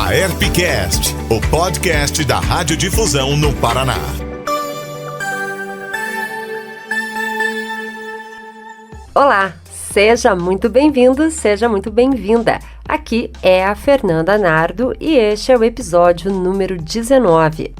AERPcast, o podcast da Radiodifusão no Paraná. Olá, seja muito bem-vindo, seja muito bem-vinda. Aqui é a Fernanda Nardo e este é o episódio número 19.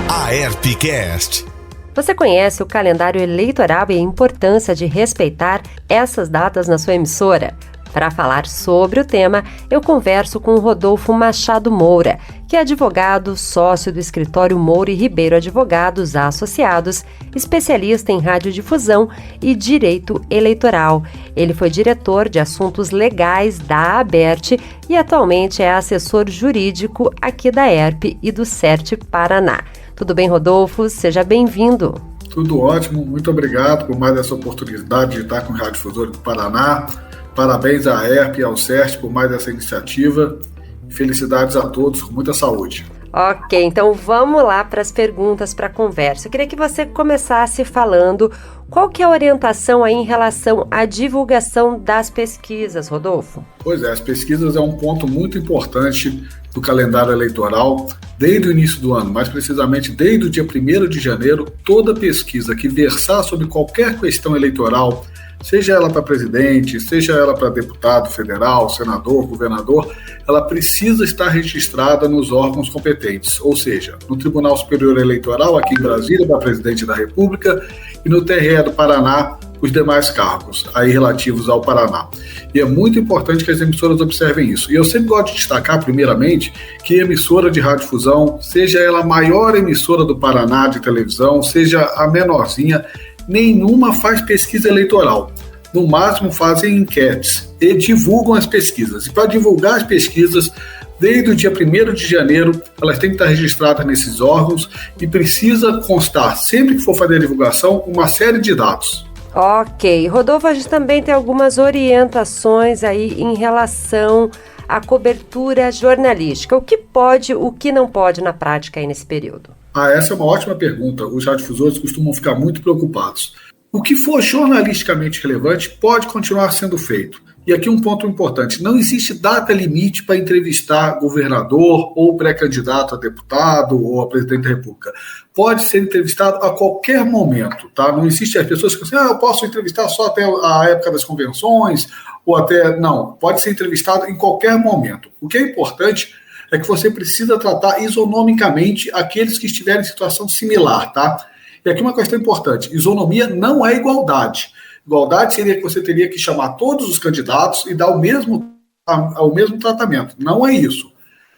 AERPcast. Você conhece o calendário eleitoral e a importância de respeitar essas datas na sua emissora? Para falar sobre o tema, eu converso com Rodolfo Machado Moura, que é advogado, sócio do escritório Moura e Ribeiro Advogados Associados, especialista em radiodifusão e direito eleitoral. Ele foi diretor de assuntos legais da ABERT e atualmente é assessor jurídico aqui da ERP e do CERT Paraná. Tudo bem, Rodolfo? Seja bem-vindo. Tudo ótimo, muito obrigado por mais essa oportunidade de estar com o Radiodifusor do Paraná. Parabéns à ERP e ao CERT por mais essa iniciativa. Felicidades a todos, com muita saúde. Ok, então vamos lá para as perguntas para a conversa. Eu queria que você começasse falando qual que é a orientação aí em relação à divulgação das pesquisas, Rodolfo? Pois é, as pesquisas é um ponto muito importante do calendário eleitoral. Desde o início do ano, mais precisamente desde o dia 1º de janeiro, toda pesquisa que versar sobre qualquer questão eleitoral, seja ela para presidente, seja ela para deputado federal, senador, governador, ela precisa estar registrada nos órgãos competentes, ou seja, no Tribunal Superior Eleitoral, aqui em Brasília, para presidente da República, e no TRE do Paraná, os demais cargos aí relativos ao Paraná. E é muito importante que as emissoras observem isso. E eu sempre gosto de destacar, primeiramente, que a emissora de radiodifusão, seja ela a maior emissora do Paraná de televisão, seja a menorzinha, nenhuma faz pesquisa eleitoral. No máximo fazem enquetes e divulgam as pesquisas. E para divulgar as pesquisas, desde o dia 1º de janeiro, elas têm que estar registradas nesses órgãos e precisa constar, sempre que for fazer a divulgação, uma série de dados. Ok. Rodolfo, a gente também tem algumas orientações aí em relação à cobertura jornalística. O que pode, o que não pode na prática aí nesse período? Essa é uma ótima pergunta. Os radiodifusores costumam ficar muito preocupados. O que for jornalisticamente relevante pode continuar sendo feito. E aqui um ponto importante, não existe data limite para entrevistar governador ou pré-candidato a deputado ou a presidente da República. Pode ser entrevistado a qualquer momento, tá? Não existe as pessoas que dizem, eu posso entrevistar só até a época das convenções, ou até... Não, pode ser entrevistado em qualquer momento. O que é importante é que você precisa tratar isonomicamente aqueles que estiverem em situação similar, tá? E aqui uma questão importante, isonomia não é igualdade. Igualdade seria que você teria que chamar todos os candidatos e dar o mesmo tratamento. Não é isso.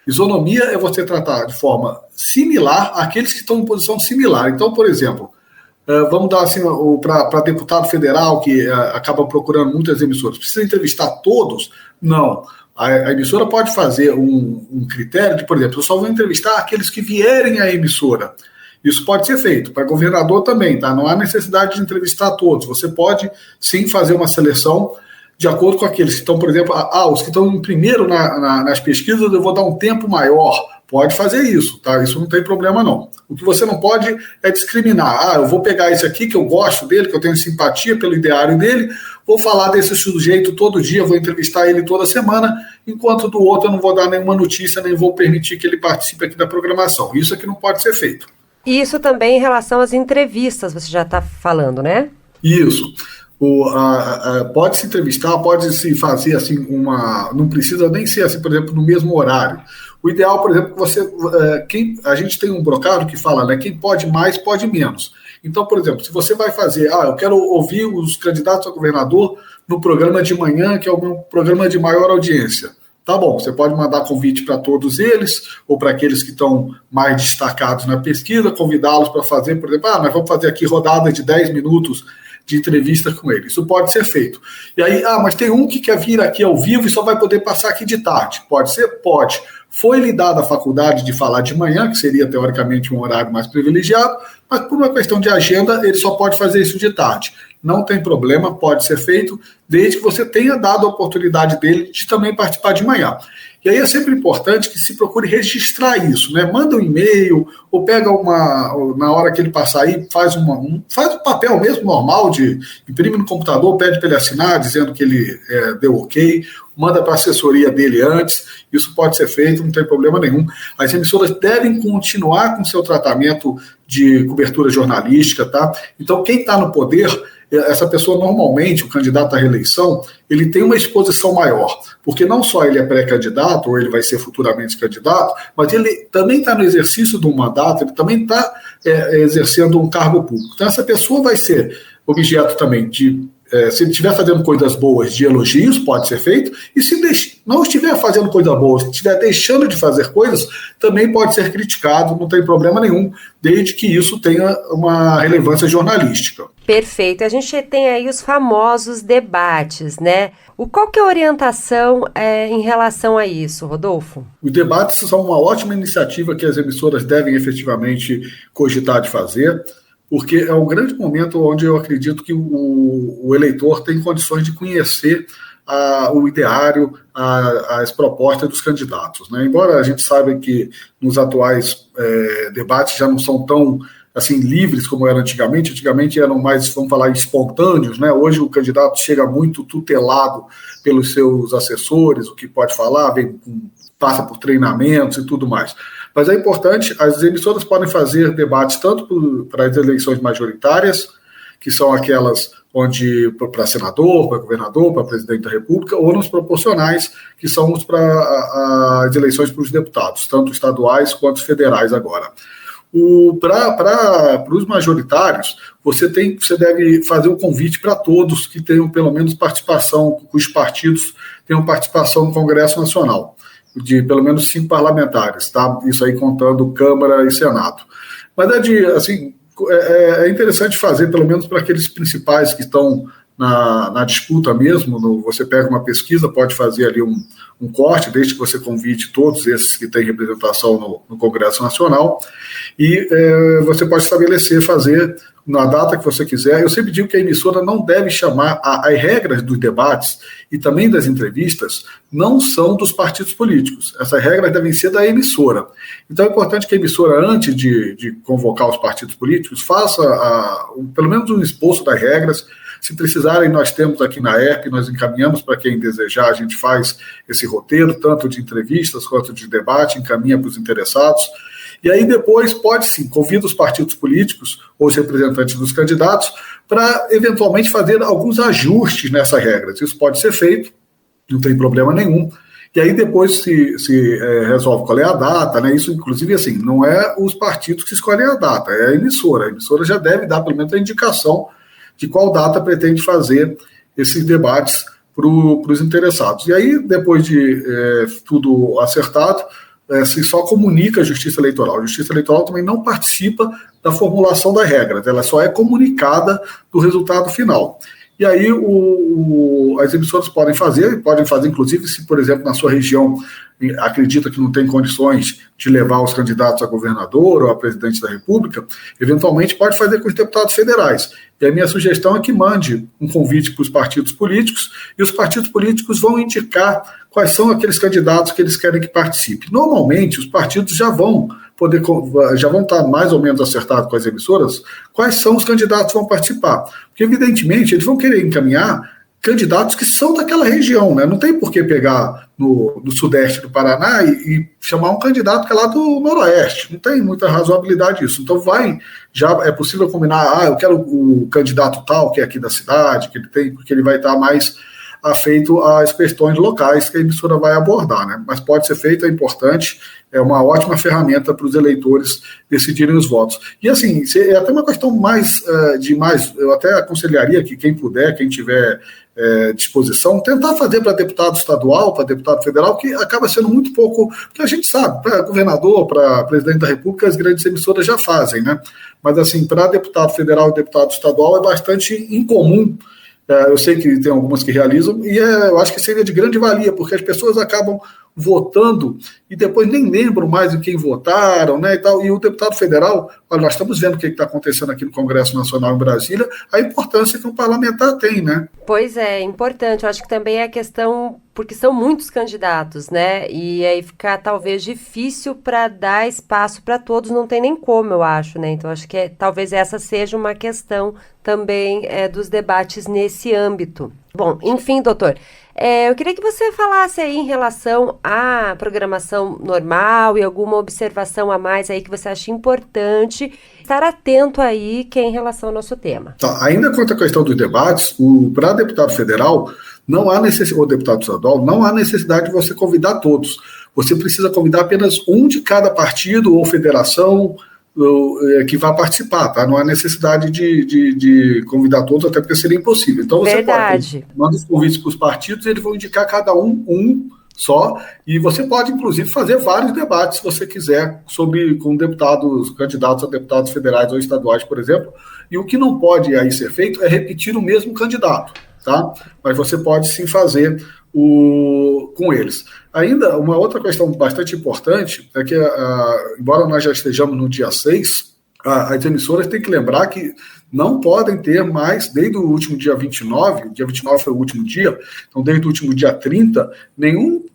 Isonomia é você tratar de forma similar aqueles que estão em posição similar. Então, por exemplo, vamos dar assim para deputado federal que acaba procurando muitas emissoras. Precisa entrevistar todos? Não. A emissora pode fazer um critério de, por exemplo, eu só vou entrevistar aqueles que vierem à emissora. Isso pode ser feito. Para governador também, tá? Não há necessidade de entrevistar todos. Você pode, sim, fazer uma seleção de acordo com aqueles que estão, por exemplo, os que estão em primeiro nas pesquisas, eu vou dar um tempo maior. Pode fazer isso, tá? Isso não tem problema, não. O que você não pode é discriminar. Eu vou pegar esse aqui, que eu gosto dele, que eu tenho simpatia pelo ideário dele, vou falar desse sujeito todo dia, vou entrevistar ele toda semana, enquanto do outro eu não vou dar nenhuma notícia, nem vou permitir que ele participe aqui da programação. Isso aqui não pode ser feito. E isso também em relação às entrevistas, você já está falando, né? Isso. Pode se entrevistar, pode se fazer assim não precisa nem ser assim, por exemplo, no mesmo horário. O ideal, por exemplo, a gente tem um brocado que fala, né, quem pode mais, pode menos. Então, por exemplo, se você vai fazer, eu quero ouvir os candidatos a governador no programa de manhã, que é o meu programa de maior audiência. Tá bom, você pode mandar convite para todos eles, ou para aqueles que estão mais destacados na pesquisa, convidá-los para fazer, por exemplo, nós vamos fazer aqui rodada de 10 minutos de entrevista com ele. Isso pode ser feito. E aí, mas tem um que quer vir aqui ao vivo e só vai poder passar aqui de tarde. Pode ser? Pode. Foi-lhe dada a faculdade de falar de manhã, que seria teoricamente um horário mais privilegiado, mas por uma questão de agenda, ele só pode fazer isso de tarde. não tem problema, pode ser feito, desde que você tenha dado a oportunidade dele de também participar de manhã. E aí é sempre importante que se procure registrar isso, né? Manda um e-mail, ou pega na hora que ele passar aí, faz um papel mesmo normal, imprime no computador, pede para ele assinar, dizendo que ele deu ok, manda para a assessoria dele antes, isso pode ser feito, não tem problema nenhum. As emissoras devem continuar com seu tratamento de cobertura jornalística, tá? Então, quem está no poder, essa pessoa normalmente, o candidato à reeleição, ele tem uma exposição maior, porque não só ele é pré-candidato, ou ele vai ser futuramente candidato, mas ele também está no exercício de um mandato, ele também está exercendo um cargo público. Então essa pessoa vai ser objeto também se ele estiver fazendo coisas boas, de elogios, pode ser feito, e se não estiver fazendo coisa boa, se estiver deixando de fazer coisas, também pode ser criticado, não tem problema nenhum, desde que isso tenha uma relevância jornalística. Perfeito. A gente tem aí os famosos debates, né? Qual que é a orientação em relação a isso, Rodolfo? Os debates são uma ótima iniciativa que as emissoras devem efetivamente cogitar de fazer, porque é um grande momento onde eu acredito que o eleitor tem condições de conhecer o ideário, as propostas dos candidatos, né? Embora a gente saiba que nos atuais debates já não são tão assim, livres como era antigamente eram mais, vamos falar, espontâneos, né? Hoje o candidato chega muito tutelado pelos seus assessores, o que pode falar, passa por treinamentos e tudo mais. Mas é importante, as emissoras podem fazer debates tanto para as eleições majoritárias, que são aquelas onde para senador, para governador, para presidente da República, ou nos proporcionais, que são para as eleições para os deputados, tanto estaduais quanto federais agora. Para os majoritários, você deve fazer um convite para todos que tenham pelo menos participação, os partidos tenham participação no Congresso Nacional, de pelo menos 5 parlamentares, tá? Isso aí contando Câmara e Senado. Mas é interessante fazer, pelo menos para aqueles principais que estão na disputa mesmo, você pega uma pesquisa, pode fazer ali um corte, desde que você convide todos esses que têm representação no Congresso Nacional, e você pode fazer na data que você quiser. Eu sempre digo que a emissora não deve chamar, as regras dos debates e também das entrevistas não são dos partidos políticos, essas regras devem ser da emissora. Então é importante que a emissora, antes de convocar os partidos políticos, faça pelo menos um esboço das regras. Se precisarem, nós temos aqui na ERP, nós encaminhamos para quem desejar, a gente faz esse roteiro, tanto de entrevistas quanto de debate, encaminha para os interessados. E aí depois pode sim, convida os partidos políticos ou os representantes dos candidatos para eventualmente fazer alguns ajustes nessas regras. Isso pode ser feito, não tem problema nenhum. E aí depois se resolve qual é a data, né? Isso, inclusive, assim, não é os partidos que escolhem a data, é a emissora. A emissora já deve dar, pelo menos, a indicação de qual data pretende fazer esses debates para os interessados. E aí, depois de tudo acertado, se só comunica a Justiça Eleitoral. A Justiça Eleitoral também não participa da formulação das regras, ela só é comunicada do resultado final. E aí as emissoras podem fazer, inclusive, se, por exemplo, na sua região acredita que não tem condições de levar os candidatos a governador ou a presidente da República, eventualmente pode fazer com os deputados federais. E a minha sugestão é que mande um convite para os partidos políticos, e os partidos políticos vão indicar quais são aqueles candidatos que eles querem que participe. Normalmente, os partidos já vão estar mais ou menos acertados com as emissoras quais são os candidatos que vão participar. Porque, evidentemente, eles vão querer encaminhar candidatos que são daquela região, né? Não tem por que pegar no sudeste do Paraná e chamar um candidato que é lá do noroeste. Não tem muita razoabilidade isso. Então já é possível combinar, eu quero o candidato tal, que é aqui da cidade, que ele tem, porque ele vai estar mais afeito às questões locais que a emissora vai abordar, né? Mas pode ser feito, é importante, é uma ótima ferramenta para os eleitores decidirem os votos. E assim, é até uma questão eu até aconselharia que quem puder, quem tiver disposição, tentar fazer para deputado estadual, para deputado federal, que acaba sendo muito pouco, porque a gente sabe, para governador, para presidente da República, as grandes emissoras já fazem, né? Mas assim, para deputado federal e deputado estadual é bastante incomum. Eu sei que tem algumas que realizam, e eu acho que seria de grande valia, porque as pessoas acabam votando e depois nem lembram mais em quem votaram, né, e tal. E o deputado federal, olha, nós estamos vendo o que está acontecendo aqui no Congresso Nacional em Brasília, a importância que um parlamentar tem, né? Pois é, importante. Eu acho que também é a questão, porque são muitos candidatos, né? E aí fica talvez difícil para dar espaço para todos, não tem nem como, eu acho, né? Então acho que talvez essa seja uma questão também dos debates nesse âmbito. Bom, enfim, doutor, eu queria que você falasse aí em relação à programação normal e alguma observação a mais aí que você acha importante estar atento aí, que é em relação ao nosso tema. Tá, ainda quanto à questão dos debates, para deputado federal, não há necessidade, ou deputado estadual, não há necessidade de você convidar todos. Você precisa convidar apenas um de cada partido ou federação que vai participar, tá? Não há necessidade de convidar todos, até porque seria impossível. Então você manda os convites para os partidos e eles vão indicar cada um só, e você pode, inclusive, fazer vários debates, se você quiser, com deputados, candidatos a deputados federais ou estaduais, por exemplo, e o que não pode aí ser feito é repetir o mesmo candidato, tá? Mas você pode sim fazer com eles. Ainda, uma outra questão bastante importante é que, embora nós já estejamos no dia 6, as emissoras têm que lembrar que não podem ter mais, desde o último dia 29, o dia 29 foi o último dia, então desde o último dia 30, nenhum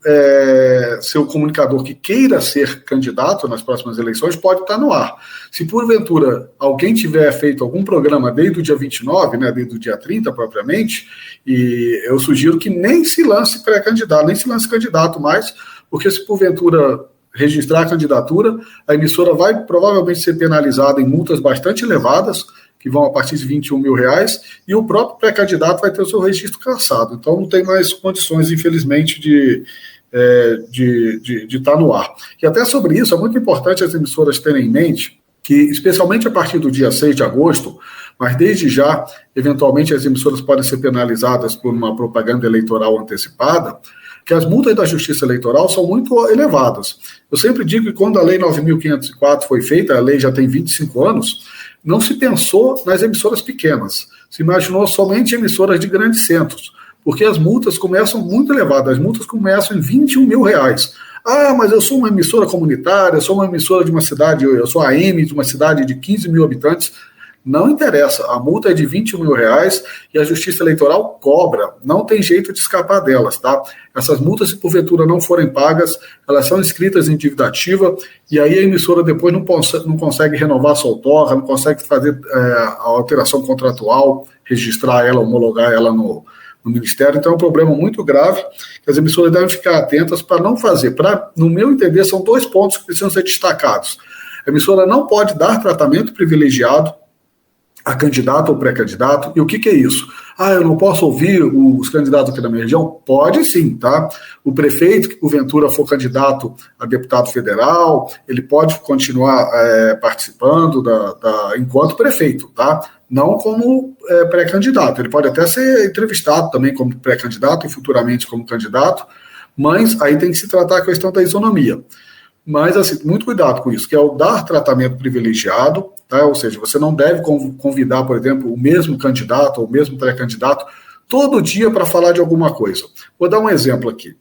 seu comunicador que queira ser candidato nas próximas eleições pode estar no ar. Se porventura alguém tiver feito algum programa desde o dia 29, né, desde o dia 30 propriamente, e eu sugiro que nem se lance pré-candidato, nem se lance candidato mais, porque se porventura registrar a candidatura, a emissora vai provavelmente ser penalizada em multas bastante elevadas, que vão a partir de R$21 mil, e o próprio pré-candidato vai ter o seu registro cassado. Então não tem mais condições, infelizmente, de estar no ar. E até sobre isso, é muito importante as emissoras terem em mente que, especialmente a partir do dia 6 de agosto, mas desde já, eventualmente, as emissoras podem ser penalizadas por uma propaganda eleitoral antecipada, que as multas da Justiça Eleitoral são muito elevadas. Eu sempre digo que quando a Lei 9.504 foi feita, a lei já tem 25 anos, não se pensou nas emissoras pequenas, se imaginou somente emissoras de grandes centros, porque as multas começam muito elevadas, as multas começam em R$21 mil. Ah, mas eu sou uma emissora comunitária, eu sou uma emissora de uma cidade, eu sou a AM de uma cidade de 15 mil habitantes. Não interessa, a multa é de R$21 mil e a Justiça Eleitoral cobra, não tem jeito de escapar delas, tá? Essas multas, se porventura não forem pagas, elas são inscritas em dívida ativa e aí a emissora depois não consegue renovar sua outorga, não consegue fazer a alteração contratual, registrar ela, homologar ela no Ministério. Então é um problema muito grave que as emissoras devem ficar atentas para não fazer. No meu entender, são 2 pontos que precisam ser destacados. A emissora não pode dar tratamento privilegiado a candidato ou pré-candidato. E o que é isso? Ah, eu não posso ouvir os candidatos aqui da minha região? Pode sim, tá? O prefeito, que porventura for candidato a deputado federal, ele pode continuar participando enquanto prefeito, tá? Não como pré-candidato. Ele pode até ser entrevistado também como pré-candidato e futuramente como candidato, mas aí tem que se tratar a questão da isonomia. Mas, assim, muito cuidado com isso, que é o dar tratamento privilegiado, tá? Ou seja, você não deve convidar, por exemplo, o mesmo candidato ou o mesmo pré-candidato todo dia para falar de alguma coisa. Vou dar um exemplo aqui.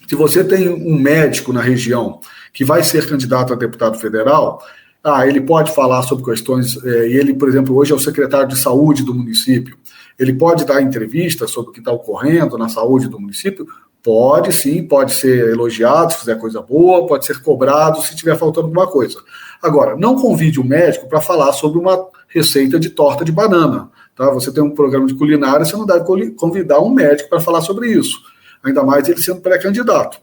Se você tem um médico na região que vai ser candidato a deputado federal, ele pode falar sobre questões, e ele, por exemplo, hoje é o secretário de saúde do município, ele pode dar entrevista sobre o que está ocorrendo na saúde do município. Pode sim, pode ser elogiado se fizer coisa boa, pode ser cobrado se estiver faltando alguma coisa. Agora, não convide o médico para falar sobre uma receita de torta de banana. Tá? Você tem um programa de culinária, você não deve convidar um médico para falar sobre isso. Ainda mais ele sendo pré-candidato.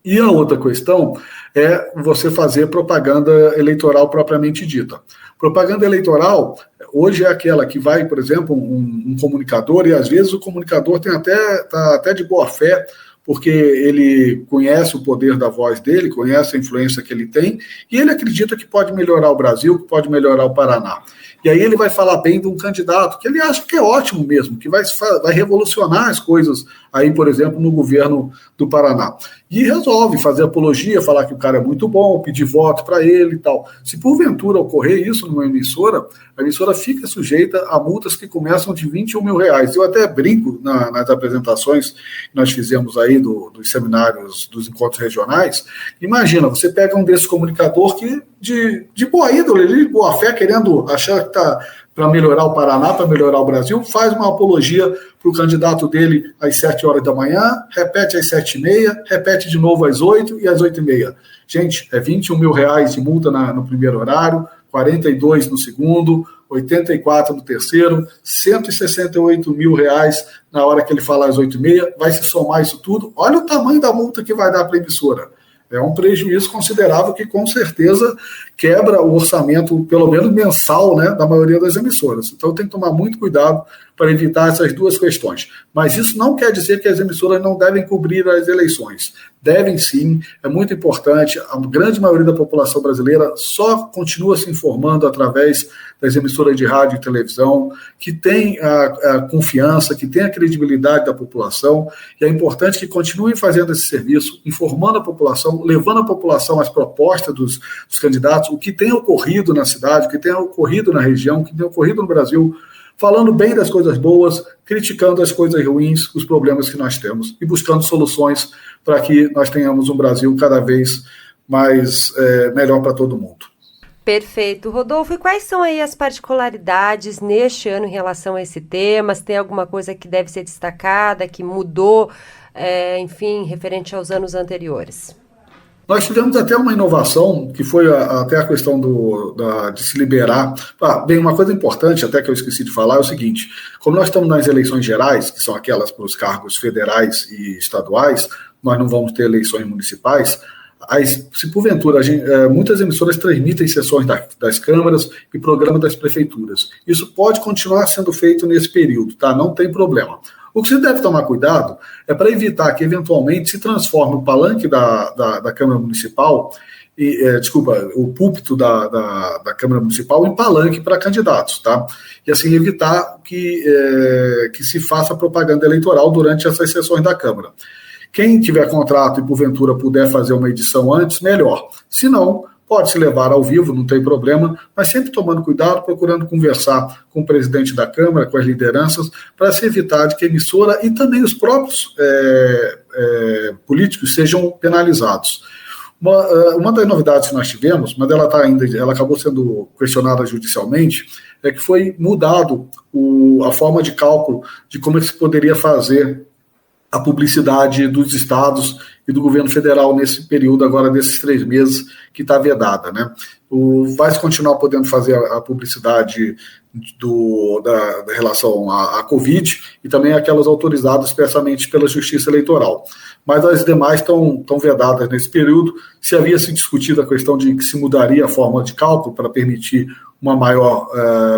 E a outra questão é você fazer propaganda eleitoral propriamente dita. Propaganda eleitoral, hoje é aquela que vai, por exemplo, um comunicador, e às vezes o comunicador está até de boa fé, porque ele conhece o poder da voz dele, conhece a influência que ele tem, e ele acredita que pode melhorar o Brasil, que pode melhorar o Paraná. e aí ele vai falar bem de um candidato que ele acha que é ótimo mesmo, que vai revolucionar as coisas aí, por exemplo, no governo do Paraná. E resolve fazer apologia, falar que o cara é muito bom, pedir voto para ele e tal. Se porventura ocorrer isso numa emissora, a emissora fica sujeita a multas que começam de R$21 mil. Eu até brinco nas apresentações que nós fizemos aí dos seminários, dos encontros regionais. Imagina, você pega um desses comunicador que de boa índole, de boa fé, querendo achar que está para melhorar o Paraná, para melhorar o Brasil, faz uma apologia para o candidato dele às 7 horas da manhã, repete às 7h30, repete de novo às 8 e às 8h30. Gente, é R$21 mil de multa no primeiro horário, 42 no segundo, 84 no terceiro, R$168 mil na hora que ele falar às 8h30, vai se somar isso tudo. Olha o tamanho da multa que vai dar para a emissora. É um prejuízo considerável que, com certeza, quebra o orçamento, pelo menos mensal, né, da maioria das emissoras. Então, tem que tomar muito cuidado para evitar essas duas questões. Mas isso não quer dizer que as emissoras não devem cobrir as eleições. Devem sim, é muito importante. A grande maioria da população brasileira só continua se informando através das emissoras de rádio e televisão, que tem a confiança, que tem a credibilidade da população, e é importante que continuem fazendo esse serviço, informando a população, levando a população às propostas dos candidatos, o que tem ocorrido na cidade, o que tem ocorrido na região, o que tem ocorrido no Brasil, falando bem das coisas boas, criticando as coisas ruins, os problemas que nós temos, e buscando soluções para que nós tenhamos um Brasil cada vez mais melhor para todo mundo. Perfeito. Rodolfo, e quais são aí as particularidades neste ano em relação a esse tema? Se tem alguma coisa que deve ser destacada, que mudou, enfim, referente aos anos anteriores? Nós tivemos até uma inovação, que foi até a questão de se liberar. Bem, uma coisa importante, até que eu esqueci de falar, é o seguinte: como nós estamos nas eleições gerais, que são aquelas para os cargos federais e estaduais, nós não vamos ter eleições municipais. Se porventura, muitas emissoras transmitem sessões das câmaras e programas das prefeituras. Isso pode continuar sendo feito nesse período, tá? Não tem problema. O que você deve tomar cuidado é para evitar que, eventualmente, se transforme o palanque da Câmara Municipal, o púlpito da Câmara Municipal em palanque para candidatos, tá? E assim evitar que se faça propaganda eleitoral durante essas sessões da Câmara. Quem tiver contrato e, porventura, puder fazer uma edição antes, melhor. Se não, pode se levar ao vivo, não tem problema, mas sempre tomando cuidado, procurando conversar com o presidente da Câmara, com as lideranças, para se evitar de que a emissora e também os próprios políticos sejam penalizados. Uma das novidades que nós tivemos, mas ela acabou sendo questionada judicialmente, é que foi mudado a forma de cálculo de como é que se poderia fazer a publicidade dos estados e do governo federal nesse período, agora desses 3 meses, que está vedada, né? Vai se continuar podendo fazer a publicidade da relação à Covid e também aquelas autorizadas expressamente pela Justiça Eleitoral. Mas as demais estão vedadas nesse período. Se havia se discutido a questão de que se mudaria a forma de cálculo para permitir uma maior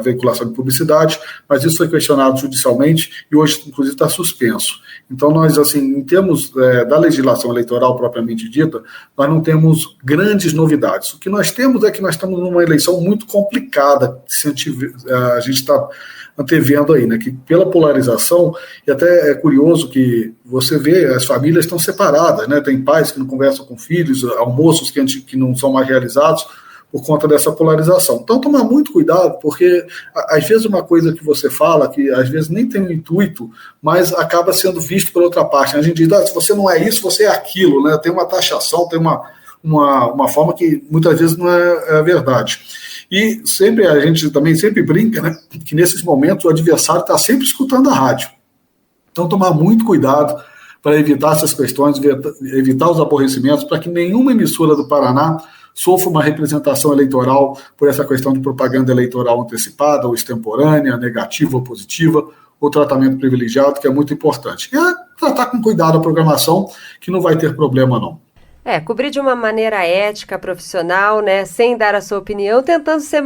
veiculação de publicidade, mas isso foi questionado judicialmente e hoje, inclusive, está suspenso. Então, nós, assim, em termos da legislação eleitoral propriamente dita, nós não temos grandes novidades. O que nós temos é que nós estamos numa eleição muito complicada, a gente está antevendo aí, né, que pela polarização, e até é curioso que você vê, as famílias estão separadas, né, tem pais que não conversam com filhos, almoços que não são mais realizados, por conta dessa polarização. Então, tomar muito cuidado, porque às vezes uma coisa que você fala, que às vezes nem tem um intuito, mas acaba sendo visto por outra parte. A gente diz, se você não é isso, você é aquilo, né? Tem uma taxação, tem uma forma que muitas vezes não é verdade. E a gente também sempre brinca, né, que nesses momentos o adversário está sempre escutando a rádio. Então, tomar muito cuidado para evitar essas questões, evitar os aborrecimentos, para que nenhuma emissora do Paraná sofra uma representação eleitoral por essa questão de propaganda eleitoral antecipada ou extemporânea, negativa ou positiva, ou tratamento privilegiado, que é muito importante. E tratar com cuidado a programação, que não vai ter problema, não. Cobrir de uma maneira ética, profissional, né, sem dar a sua opinião, tentando ser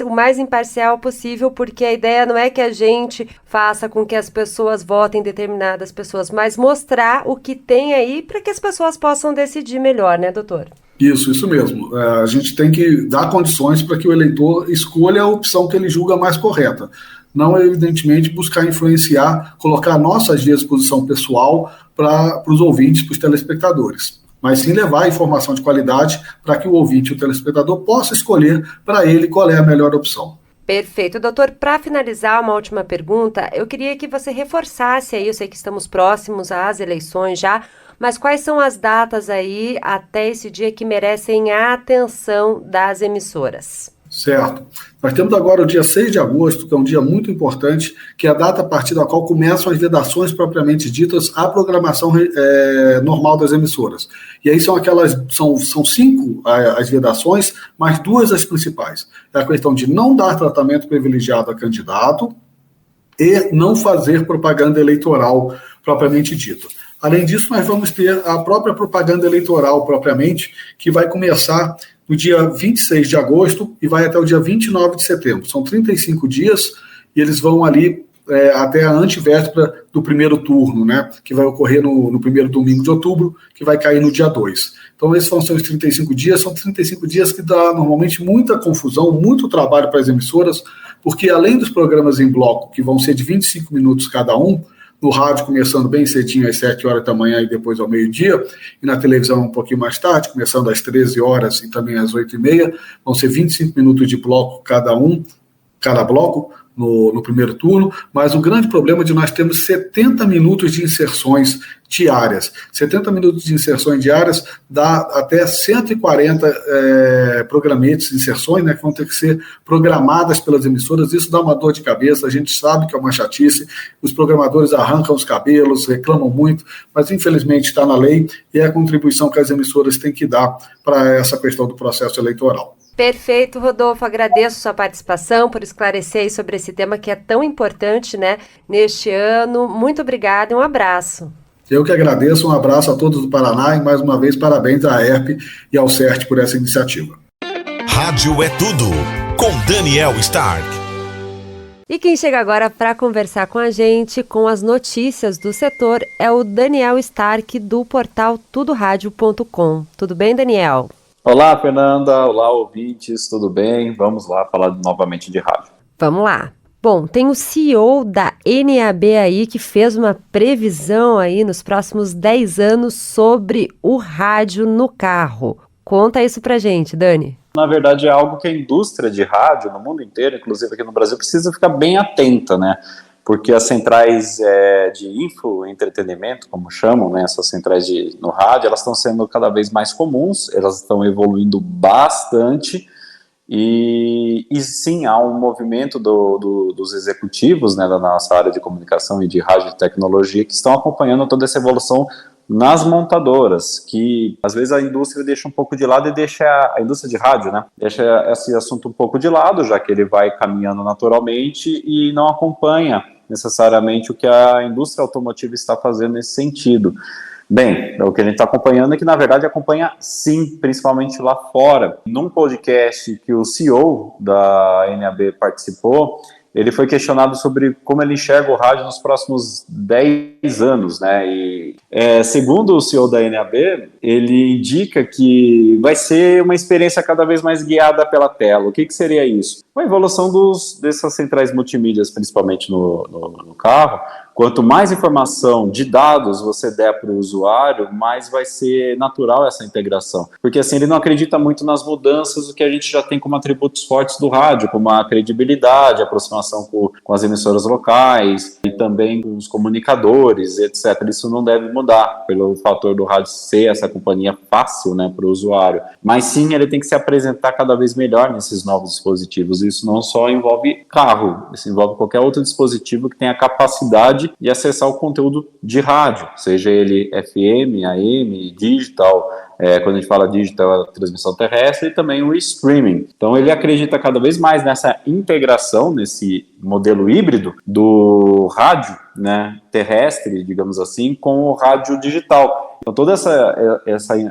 o mais imparcial possível, porque a ideia não é que a gente faça com que as pessoas votem determinadas pessoas, mas mostrar o que tem aí para que as pessoas possam decidir melhor, né, doutor? Isso mesmo. A gente tem que dar condições para que o eleitor escolha a opção que ele julga mais correta. Não, evidentemente, buscar influenciar, colocar a nossa disposição pessoal para os ouvintes, para os telespectadores. Mas sim levar a informação de qualidade para que o ouvinte e o telespectador possa escolher para ele qual é a melhor opção. Perfeito. Doutor, para finalizar, uma última pergunta, eu queria que você reforçasse aí, eu sei que estamos próximos às eleições já, mas quais são as datas aí até esse dia que merecem a atenção das emissoras? Certo. Nós temos agora o dia 6 de agosto, que é um dia muito importante, que é a data a partir da qual começam as vedações propriamente ditas à programação normal das emissoras. E aí são 5 as vedações, mas 2 as principais. É a questão de não dar tratamento privilegiado a candidato e não fazer propaganda eleitoral propriamente dita. Além disso, nós vamos ter a própria propaganda eleitoral propriamente, que vai começar no dia 26 de agosto e vai até o dia 29 de setembro. São 35 dias e eles vão ali até a antevéspera do primeiro turno, né, que vai ocorrer no primeiro domingo de outubro, que vai cair no dia 2. Então, esses vão ser os 35 dias. São 35 dias que dá normalmente muita confusão, muito trabalho para as emissoras, porque além dos programas em bloco, que vão ser de 25 minutos cada um, no rádio começando bem cedinho às 7 horas da manhã e depois ao meio-dia, e na televisão um pouquinho mais tarde, começando às 13 horas e também às 8h30, vão ser 25 minutos de bloco cada bloco no primeiro turno, mas o grande problema é de nós termos 70 minutos de inserções diárias. 70 minutos de inserções diárias dá até 140 programetes, inserções, né, que vão ter que ser programadas pelas emissoras. Isso dá uma dor de cabeça, a gente sabe que é uma chatice, os programadores arrancam os cabelos, reclamam muito, mas infelizmente está na lei e é a contribuição que as emissoras têm que dar para essa questão do processo eleitoral. Perfeito, Rodolfo, agradeço sua participação por esclarecer aí sobre esse tema que é tão importante, né, neste ano. Muito obrigada e um abraço. Eu que agradeço, um abraço a todos do Paraná e mais uma vez parabéns à ERP e ao CERT por essa iniciativa. Rádio é tudo, com Daniel Stark. E quem chega agora para conversar com a gente com as notícias do setor é o Daniel Stark do portal tudoradio.com. Tudo bem, Daniel? Olá, Fernanda. Olá, ouvintes. Tudo bem? Vamos lá falar novamente de rádio. Vamos lá. Bom, tem o CEO da NAB aí que fez uma previsão aí nos próximos 10 anos sobre o rádio no carro. Conta isso pra gente, Dani. Na verdade, é algo que a indústria de rádio no mundo inteiro, inclusive aqui no Brasil, precisa ficar bem atenta, né? Porque as centrais de infoentretenimento, como chamam, né, essas centrais no rádio, elas estão sendo cada vez mais comuns, elas estão evoluindo bastante, e sim, há um movimento dos executivos, né, da nossa área de comunicação e de rádio e tecnologia que estão acompanhando toda essa evolução nas montadoras, que às vezes a indústria deixa um pouco de lado e deixa a indústria de rádio, né, deixa esse assunto um pouco de lado, já que ele vai caminhando naturalmente e não acompanha necessariamente o que a indústria automotiva está fazendo nesse sentido. Bem, o que a gente está acompanhando é que, na verdade, acompanha sim, principalmente lá fora. Num podcast que o CEO da NAB participou, ele foi questionado sobre como ele enxerga o rádio nos próximos 10 anos, né? E, segundo o CEO da NAB, ele indica que vai ser uma experiência cada vez mais guiada pela tela. O que seria isso? A evolução dessas centrais multimídias, principalmente no carro. Quanto mais informação de dados você der para o usuário, mais vai ser natural essa integração. Porque assim, ele não acredita muito nas mudanças do que a gente já tem como atributos fortes do rádio, como a credibilidade, a aproximação com as emissoras locais e também com os comunicadores, etc. Isso não deve mudar pelo fator do rádio ser essa companhia fácil, né, para o usuário. Mas sim, ele tem que se apresentar cada vez melhor nesses novos dispositivos. Isso não só envolve carro, isso envolve qualquer outro dispositivo que tenha a capacidade de acessar o conteúdo de rádio, seja ele FM, AM, digital, quando a gente fala digital, a transmissão terrestre, e também o streaming. Então ele acredita cada vez mais nessa integração, nesse modelo híbrido do rádio, né, terrestre, digamos assim, com o rádio digital. Então toda essa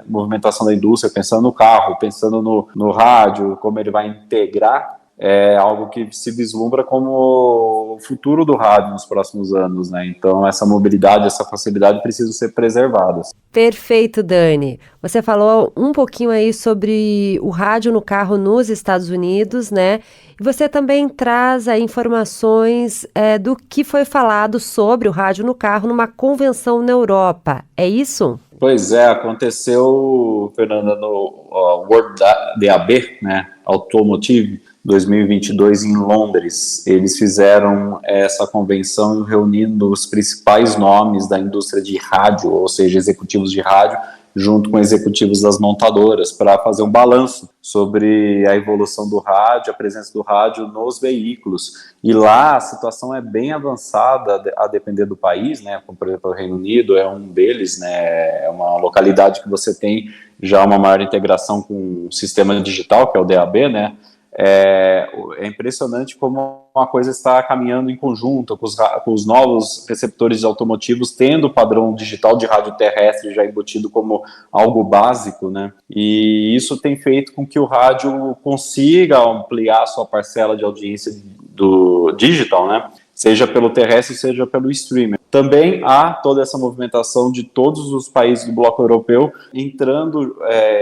movimentação da indústria, pensando no carro, pensando no rádio, como ele vai integrar é algo que se vislumbra como o futuro do rádio nos próximos anos, né? Então, essa mobilidade, essa facilidade precisam ser preservadas. Perfeito, Dani. Você falou um pouquinho aí sobre o rádio no carro nos Estados Unidos, né? E você também traz aí informações do que foi falado sobre o rádio no carro numa convenção na Europa. É isso? Pois é, aconteceu, Fernanda, no World DAB, né? Automotive 2022 em Londres. Eles fizeram essa convenção reunindo os principais nomes da indústria de rádio, ou seja, executivos de rádio, junto com executivos das montadoras, para fazer um balanço sobre a evolução do rádio, a presença do rádio nos veículos. E lá a situação é bem avançada, a depender do país, né? Como, por exemplo, o Reino Unido é um deles, né? É uma localidade que você tem já uma maior integração com o sistema digital, que é o DAB, né? É impressionante como uma coisa está caminhando em conjunto com os novos receptores automotivos tendo o padrão digital de rádio terrestre já embutido como algo básico, né? E isso tem feito com que o rádio consiga ampliar sua parcela de audiência do digital, né? Seja pelo terrestre, seja pelo streaming. Também há toda essa movimentação de todos os países do bloco europeu entrando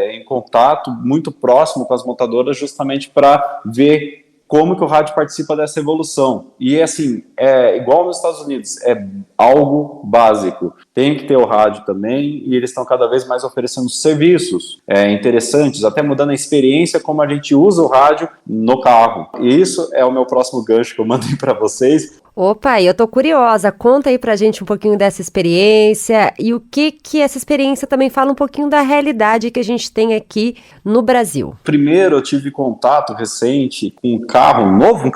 em contato muito próximo com as montadoras justamente para ver como que o rádio participa dessa evolução. E assim, é igual nos Estados Unidos, é algo básico. Tem que ter o rádio também, e eles estão cada vez mais oferecendo serviços interessantes, até mudando a experiência como a gente usa o rádio no carro. E isso é o meu próximo gancho que eu mandei para vocês. Opa, eu tô curiosa, conta aí pra gente um pouquinho dessa experiência e o que essa experiência também fala um pouquinho da realidade que a gente tem aqui no Brasil. Primeiro eu tive contato recente com um carro novo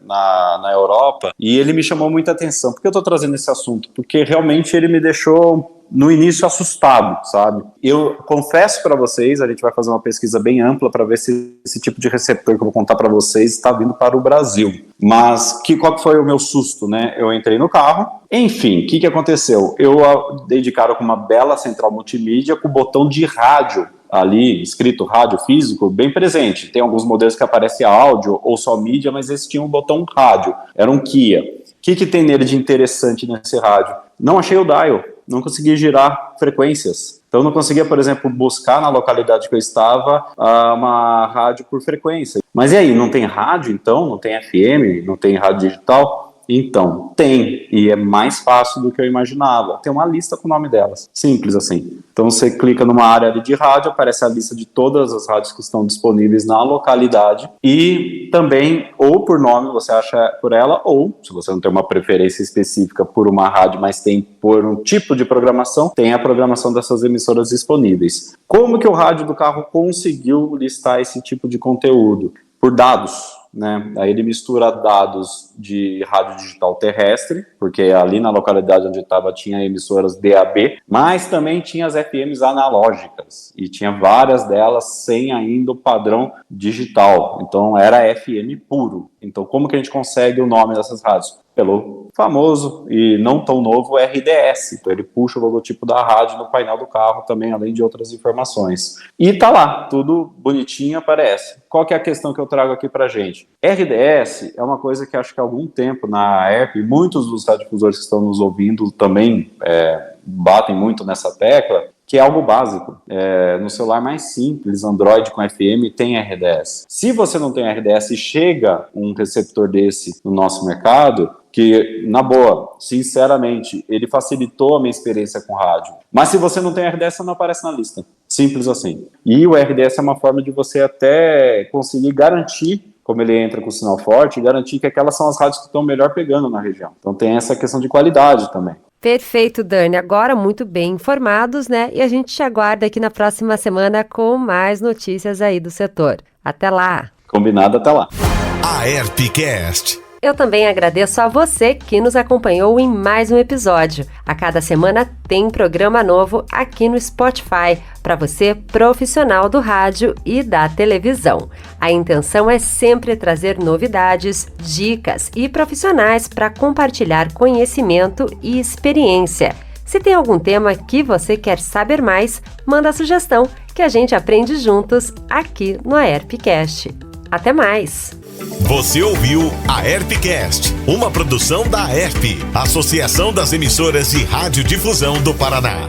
na Europa, e ele me chamou muita atenção. Por que eu tô trazendo esse assunto? Porque realmente ele me deixou no início assustado, sabe? Eu confesso para vocês, a gente vai fazer uma pesquisa bem ampla para ver se esse tipo de receptor que eu vou contar para vocês está vindo para o Brasil. Mas qual que foi o meu susto, né? Eu entrei no carro, enfim, o que aconteceu? Eu dei de cara com uma bela central multimídia com o botão de rádio ali, escrito rádio físico, bem presente. Tem alguns modelos que aparece áudio ou só mídia, mas esse tinha um botão rádio, era um Kia. O que tem nele de interessante nesse rádio? Não achei o dial, não consegui girar frequências. Então não conseguia, por exemplo, buscar na localidade que eu estava uma rádio por frequência. Mas e aí, não tem rádio então? Não tem FM? Não tem rádio digital? Então, tem, e é mais fácil do que eu imaginava. Tem uma lista com o nome delas, simples assim. Então você clica numa área ali de rádio, aparece a lista de todas as rádios que estão disponíveis na localidade, e também, ou por nome, você acha por ela, ou, se você não tem uma preferência específica por uma rádio, mas tem por um tipo de programação, tem a programação dessas emissoras disponíveis. Como que o rádio do carro conseguiu listar esse tipo de conteúdo? Por dados, né? Aí ele mistura dados de rádio digital terrestre, porque ali na localidade onde estava tinha emissoras DAB, mas também tinha as FMs analógicas, e tinha várias delas sem ainda o padrão digital, então era FM puro. Então como que a gente consegue o nome dessas rádios? Pelo famoso e não tão novo RDS, então ele puxa o logotipo da rádio no painel do carro também, além de outras informações. E tá lá, tudo bonitinho aparece. Qual que é a questão que eu trago aqui pra gente? RDS é uma coisa que acho que há algum tempo na ERP, muitos dos radiodifusores que estão nos ouvindo também batem muito nessa tecla, que é algo básico. No celular mais simples, Android com FM, tem RDS. Se você não tem RDS e chega um receptor desse no nosso mercado, que, na boa, sinceramente, ele facilitou a minha experiência com rádio. Mas se você não tem RDS, você não aparece na lista. Simples assim. E o RDS é uma forma de você até conseguir garantir, como ele entra com o sinal forte, garantir que aquelas são as rádios que estão melhor pegando na região. Então tem essa questão de qualidade também. Perfeito, Dani. Agora muito bem informados, né? E a gente te aguarda aqui na próxima semana com mais notícias aí do setor. Até lá! Combinado, até lá. A ERPcast. Eu também agradeço a você que nos acompanhou em mais um episódio. A cada semana tem programa novo aqui no Spotify, para você profissional do rádio e da televisão. A intenção é sempre trazer novidades, dicas e profissionais para compartilhar conhecimento e experiência. Se tem algum tema que você quer saber mais, manda a sugestão que a gente aprende juntos aqui no ERPcast. Até mais! Você ouviu a ERPcast, uma produção da ERP, Associação das Emissoras de Radiodifusão do Paraná.